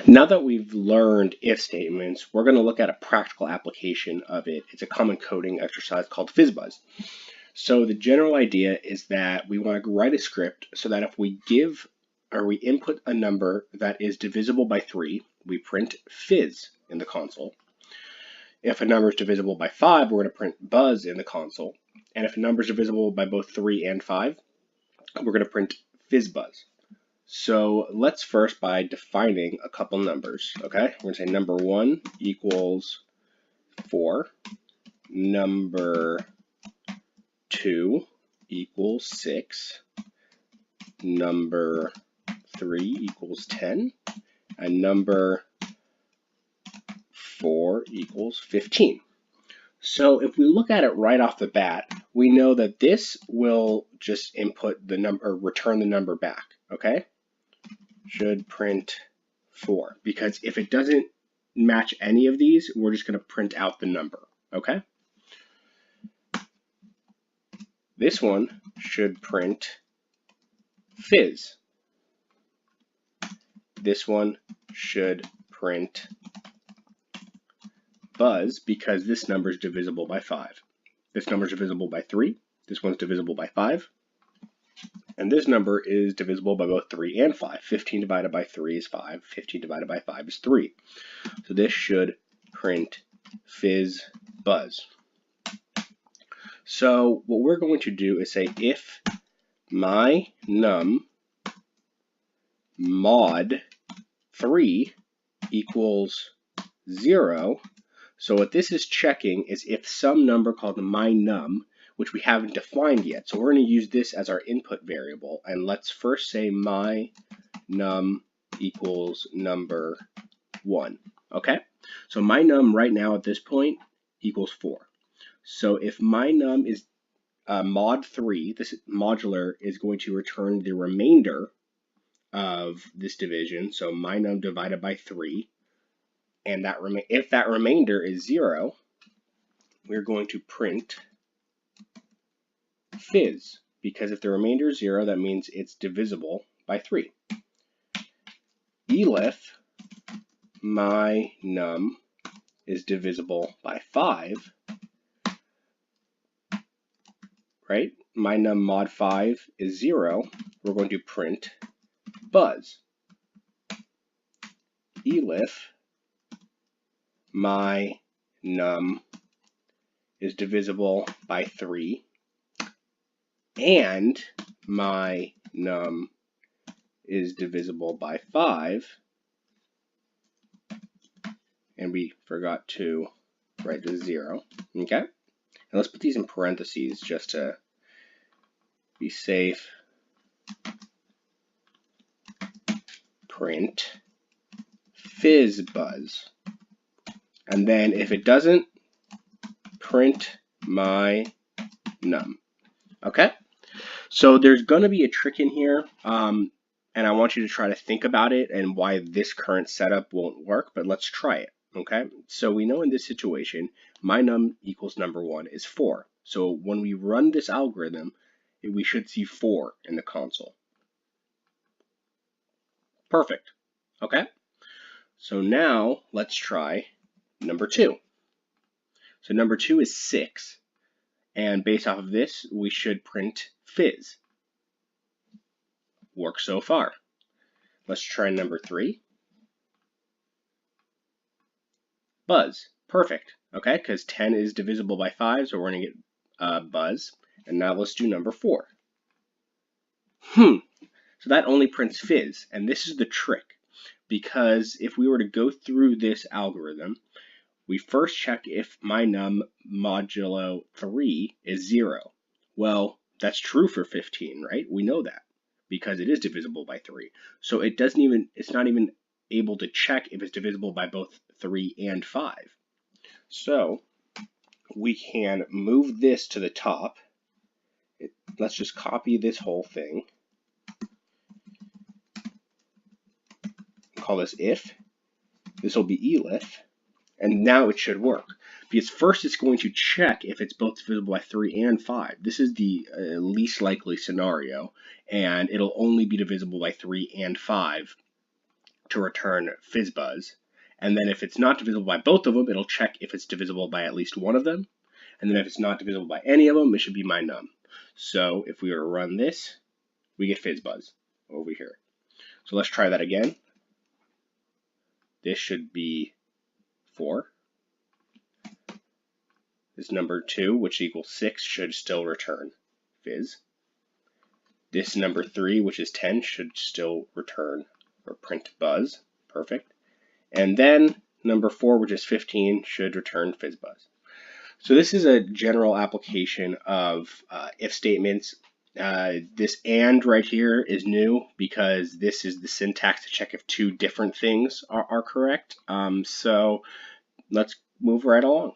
Now that we've learned if statements, we're going to look at a practical application of it. It's a common coding exercise called Fizzbuzz. So the general idea is that we want to write a script so that if we give or we input a number that is divisible by 3, we print fizz in the console. If a number is divisible by 5, we're going to print buzz in the console. And if a number is divisible by both 3 and 5, we're going to print fizzbuzz. So let's first by defining a couple numbers, okay? We're going to say number 1 equals 4, number 2 equals 6, number 3 equals 10, and number 4 equals 15. So if we look at it right off the bat, we know that this will just input the number, return the number back, okay? Should print 4, because if it doesn't match any of these, we're just going to print out the number, okay? This one should print fizz. This one should print buzz because this number is divisible by 5. This number is divisible by 3. This one's divisible by 5. And this number is divisible by both 3 and 5. 15 divided by 3 is 5. 15 divided by 5 is 3. So this should print fizz buzz. So what we're going to do is say if my num mod 3 equals 0. So what this is checking is if some number called my num, which we haven't defined yet. So we're going to use this as our input variable. And let's first say my num equals number 1. Okay? So my num right now at this point equals 4. So if my num is mod 3, this modular is going to return the remainder of this division. So my num divided by 3. And that if that remainder is 0, we're going to print fizz, because if the remainder is 0, that means it's divisible by 3. Elif my num is divisible by 5, right? My num mod 5 is 0. We're going to print buzz. Elif my num is divisible by 3, and my num is divisible by 5, and we forgot to write the 0, okay? And let's put these in parentheses just to be safe. Print fizzbuzz. And then if it doesn't, print my num. Okay? So there's going to be a trick in here, and I want you to try to think about it and why this current setup won't work, but let's try it. Okay? So we know in this situation, my num equals number 1 is 4. So when we run this algorithm, we should see 4 in the console. Perfect. Okay? So now let's try number 2. So number 2 is 6. And based off of this, we should print fizz. Works so far. Let's try number 3. Buzz. Perfect. Okay, because 10 is divisible by 5, so we're going to get buzz. And now let's do number 4. So that only prints fizz. And this is the trick. Because if we were to go through this algorithm, we first check if my num modulo 3 is 0. Well, that's true for 15, right? We know that because it is divisible by 3. So it's not even able to check if it's divisible by both 3 and 5. So we can move this to the top. Let's just copy this whole thing. Call this if. This will be elif. And now it should work. Because first it's going to check if it's both divisible by 3 and 5. This is the least likely scenario. And it'll only be divisible by 3 and 5 to return Fizzbuzz. And then if it's not divisible by both of them, it'll check if it's divisible by at least one of them. And then if it's not divisible by any of them, it should be my num. So if we were to run this, we get Fizzbuzz over here. So let's try that again. This should be 4. This number 2, which equals 6, should still return Fizz. This number 3, which is 10, should still return or print Buzz. Perfect. And then number 4, which is 15, should return Fizzbuzz. So this is a general application of if statements. This AND right here is new because this is the syntax to check if two different things are correct. So let's move right along.